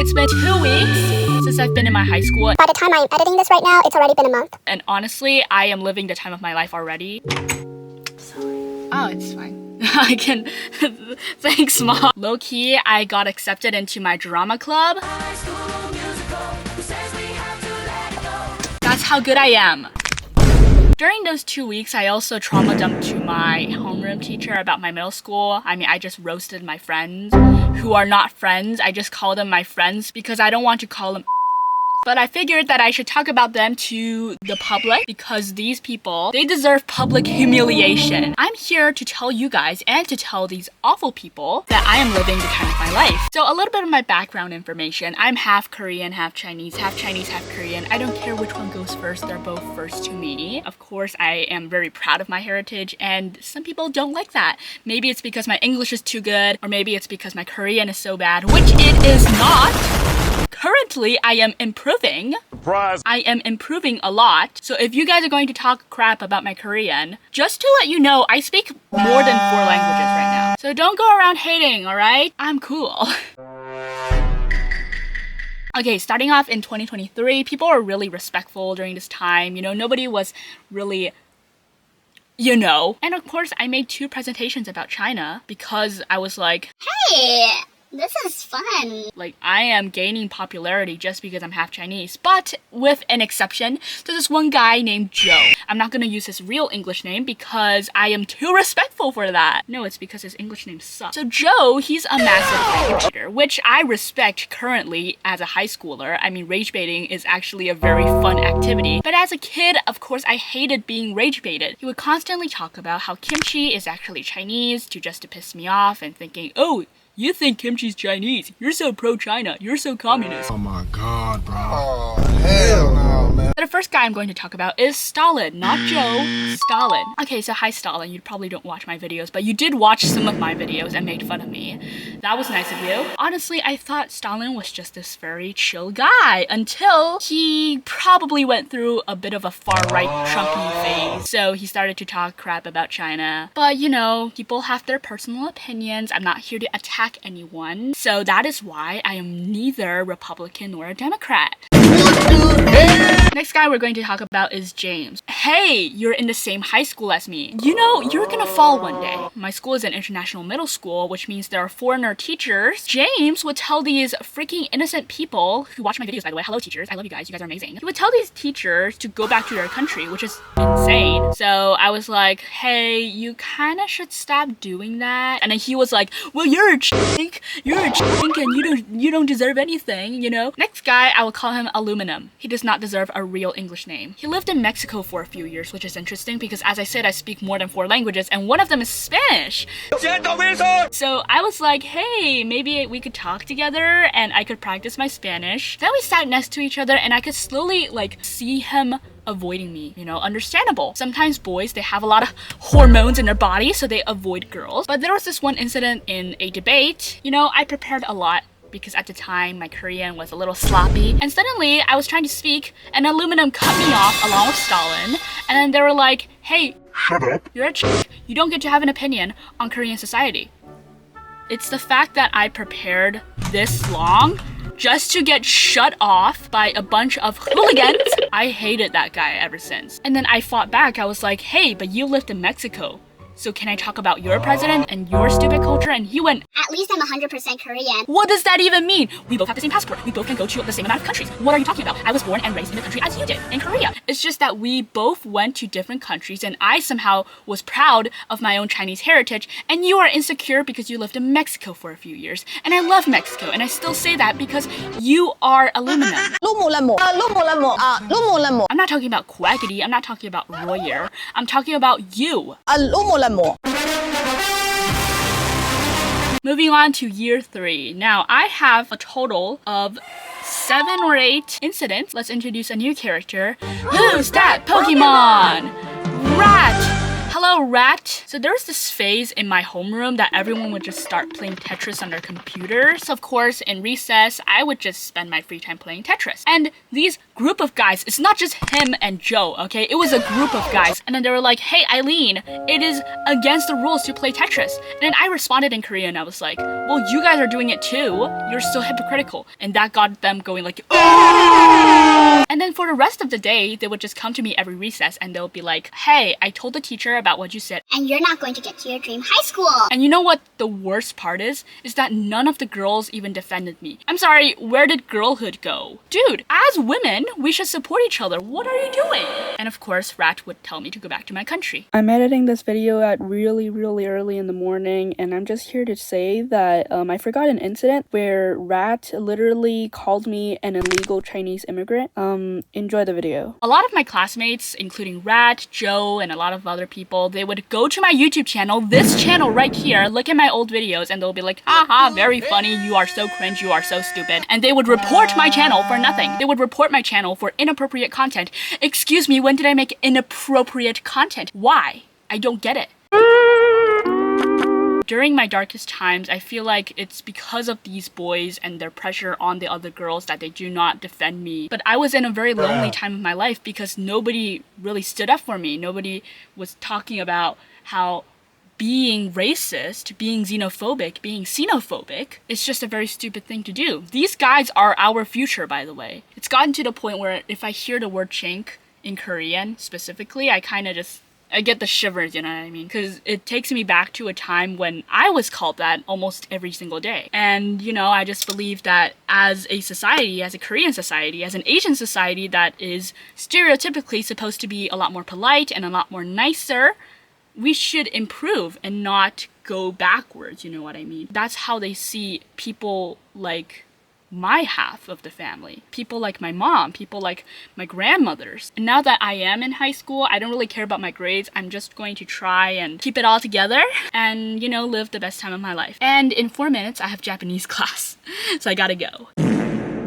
It's been 2 weeks since I've been in my high school. By the time I'm editing this right now, it's already been a month. And honestly, I am living the time of my life already. Sorry. Oh, it's fine. I can... Thanks, Mom. Low-key, I got accepted into my drama club. That's how good I am. During those 2 weeks, I also trauma dumped to my homeroom teacher about my middle school. I mean, I just roasted my friends who are not friends. I just call them my friends because I don't want to call them. But I figured that I should talk about them to the public because these people, they deserve public humiliation. I'm here to tell you guys and to tell these awful people that I am living the time of my life. So a little bit of my background information. I'm half Korean, half Chinese, half Korean. I don't care which one goes first. They're both first to me. Of course, I am very proud of my heritage and some people don't like that. Maybe it's because my English is too good or maybe it's because my Korean is so bad, which it is not. Currently, I am improving. Surprise! I am improving a lot. So if you guys are going to talk crap about my Korean, just to let you know, I speak more than 4 languages right now. So don't go around hating, alright? I'm cool. Okay, starting off in 2023, people were really respectful during this time. You know, nobody was really... You know. And of course, I made 2 presentations about China because I was like, Hey, this is fun. like, I am gaining popularity just because I'm half Chinese, but with an exception. There's this one guy named Joe. I'm not gonna use his real English name because I am too respectful for that. No, it's because his English name sucks. So Joe, he's a massive rage baiter, which I respect currently as a high schooler. I mean, rage baiting is actually a very fun activity. But as a kid, of course, I hated being rage baited. He would constantly talk about how kimchi is actually Chinese just to piss me off and thinking, oh, you think kimchi's Chinese. You're so pro-China. You're so communist. Oh my god, bro. Oh, hell no, man. So the first guy I'm going to talk about is Stalin, not Joe, Stalin. Okay, so hi Stalin, you probably don't watch my videos, but you did watch some of my videos and made fun of me. That was nice of you. Honestly, I thought Stalin was just this very chill guy until he probably went through a bit of a far-right Trumpy phase. So he started to talk crap about China. But you know, people have their personal opinions. I'm not here to attack anyone. So that is why I am neither Republican nor a Democrat. Next guy we're going to talk about is James. Hey, you're in the same high school as me. You know, you're gonna fall one day. My school is an international middle school, which means there are foreigner teachers. James would tell these freaking innocent people who watch my videos, by the way, hello teachers, I love you guys are amazing. He would tell these teachers to go back to their country, which is insane. So I was like, hey, you kinda should stop doing that. And then he was like, well, you're a chink and you don't deserve anything, you know? Next guy, I will call him Aluminum. He does not deserve a real English name. He lived in Mexico for a few years, which is interesting because as I said, I speak more than 4 languages and one of them is Spanish. So I was like, hey, maybe we could talk together and I could practice my Spanish. Then we sat next to each other and I could slowly like see him avoiding me, you know, understandable. Sometimes boys, they have a lot of hormones in their body, so they avoid girls. But there was this one incident in a debate. You know, I prepared a lot because at the time my Korean was a little sloppy. And suddenly I was trying to speak and Aluminum cut me off along with Stalin. And then they were like, hey, shut up. You're a chick. You don't get to have an opinion on Korean society. It's the fact that I prepared this long just to get shut off by a bunch of hooligans. I hated that guy ever since. And then I fought back. I was like, hey, but you lived in Mexico. So can I talk about your president and your stupid culture? And he went, At least I'm 100% Korean. what does that even mean? We both have the same passport. We both can go to the same amount of countries. What are you talking about? I was born and raised in the country as you did, in Korea. It's just that we both went to different countries and I somehow was proud of my own Chinese heritage and you are insecure because you lived in Mexico for a few years. And I love Mexico and I still say that because you are aluminum. I'm not talking about Quackity. I'm not talking about Royer. I'm talking about you. Moving on to year 3. Now, I have a total of 7 or 8 incidents. Let's introduce a new character. Who's that Pokemon? Rat! Hello, Rat. So there was this phase in my homeroom that everyone would just start playing Tetris on their computers. Of course, in recess, I would just spend my free time playing Tetris. And these group of guys. It's not just him and Joe, okay? It was a group of guys. And then they were like, hey, Eileen, it is against the rules to play Tetris. And then I responded in Korean. I was like, well, you guys are doing it too. You're so hypocritical. And that got them going like, oh! And then for the rest of the day, they would just come to me every recess and they'll be like, hey, I told the teacher about what you said. And you're not going to get to your dream high school. And you know what the worst part is? Is that none of the girls even defended me. I'm sorry, where did girlhood go? Dude, as women, we should support each other. What are you doing? And of course, Rat would tell me to go back to my country. I'm editing this video at really early in the morning, and I'm just here to say that I forgot an incident where Rat literally called me an illegal Chinese immigrant. Enjoy the video. A lot of my classmates, including Rat, Joe, and a lot of other people, they would go to my YouTube channel, this channel right here, look at my old videos, and they'll be like, haha, very funny, you are so cringe, you are so stupid. And they would report my channel for nothing. They would report my channel for inappropriate content. Excuse me, when did I make inappropriate content? Why? I don't get it. During my darkest times, I feel like it's because of these boys and their pressure on the other girls that they do not defend me. But I was in a very lonely time of my life because nobody really stood up for me. Nobody was talking about how being racist, being xenophobic, being xenophobic is just a very stupid thing to do. These guys are our future, by the way. It's gotten to the point where if I hear the word chink in Korean specifically, I get the shivers, you know what I mean? Because it takes me back to a time when I was called that almost every single day. And, you know, I just believe that as a society, as a Korean society, as an Asian society that is stereotypically supposed to be a lot more polite and a lot more nicer, we should improve and not go backwards, you know what I mean? That's how they see people like my half of the family. People like my mom, people like my grandmothers. And now that I am in high school, I don't really care about my grades. I'm just going to try and keep it all together and, you know, live the best time of my life. And in 4 minutes, I have Japanese class. So I gotta go.